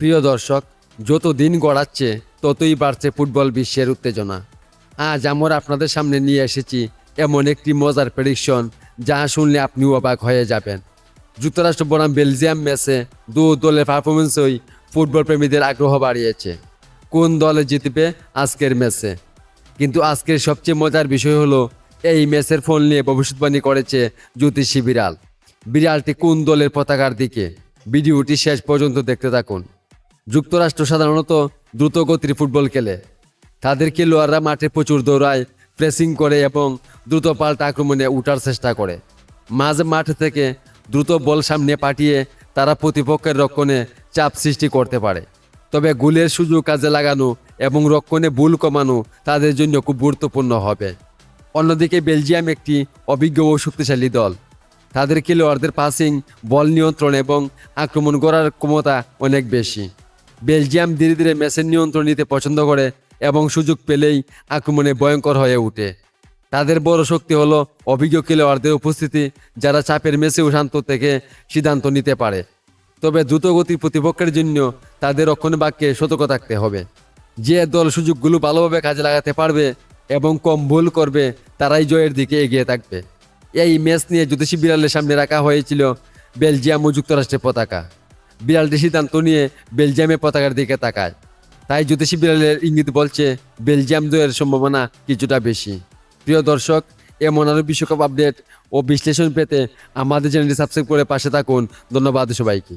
প্রিয় দর্শক, যত দিন গড়াচ্ছে ততই বাড়ছে ফুটবল বিশ্বের উত্তেজনা। আজ আমরা আপনাদের সামনে নিয়ে এসেছি এমন একটি মজার প্রেডিকশন যা শুনলে আপনিও অবাক হয়ে যাবেন। যুক্তরাষ্ট্র বনাম বেলজিয়াম ম্যাচে দু দলের পারফরমেন্সই ফুটবল প্রেমীদের আগ্রহ বাড়িয়েছে। কোন দলে জিতবে আজকের ম্যাচে? কিন্তু আজকের সবচেয়ে মজার বিষয় হলো এই ম্যাচের ফল নিয়ে ভবিষ্যৎবাণী করেছে জ্যোতিষী বিড়াল। বিড়ালটি কোন দলের পতাকার দিকে? ভিডিওটি শেষ পর্যন্ত দেখতে থাকুন। যুক্তরাষ্ট্র সাধারণত দ্রুত গতির ফুটবল খেলে। তাদের খেলোয়াড়রা মাঠে প্রচুর দৌড়ায়, প্রেসিং করে এবং দ্রুত পাল্টা আক্রমণে উঠার চেষ্টা করে। মাঝ মাঠ থেকে দ্রুত বল সামনে পাঠিয়ে তারা প্রতিপক্ষের রক্ষণে চাপ সৃষ্টি করতে পারে। তবে গোলের সুযোগ কাজে লাগানো এবং রক্ষণে ভুল কমানো তাদের জন্য খুব গুরুত্বপূর্ণ হবে। অন্যদিকে বেলজিয়াম একটি অভিজ্ঞ ও শক্তিশালী দল। তাদের খেলোয়াড়দের পাসিং, বল নিয়ন্ত্রণ এবং আক্রমণ করার ক্ষমতা অনেক বেশি। বেলজিয়াম ধীরে ধীরে ম্যাচের নিয়ন্ত্রণ নিতে পছন্দ করে এবং সুযোগ পেলেই আক্রমণে ভয়ঙ্কর হয়ে ওঠে। তাদের বড় শক্তি হলো অভিজ্ঞ খেলোয়াড়দের উপস্থিতি, যারা চাপের ম্যাচেও শান্ত থেকে সিদ্ধান্ত নিতে পারে। তবে দ্রুতগতির প্রতিপক্ষের জন্য তাদের রক্ষণভাগকে সতর্ক থাকতে হবে। যে দল সুযোগগুলো ভালোভাবে কাজে লাগাতে পারবে এবং কম ভুল করবে তারাই জয়ের দিকে এগিয়ে থাকবে। এই ম্যাচ নিয়ে জ্যোতিষী বিড়ালের সামনে রাখা হয়েছিল বেলজিয়াম ও যুক্তরাষ্ট্রের পতাকা। বিড়ালটি সিদ্ধান্ত নিয়ে বেলজিয়ামের পতাকার দিকে তাকায়। তাই জ্যোতিষী বিড়ালের ইঙ্গিত বলছে বেলজিয়াম জয়ের সম্ভাবনা কিছুটা বেশি। প্রিয় দর্শক, এমন আরও বিশ্বকাপ আপডেট ও বিশ্লেষণ পেতে আমাদের চ্যানেলটি সাবস্ক্রাইব করে পাশে থাকুন। ধন্যবাদ সবাইকে।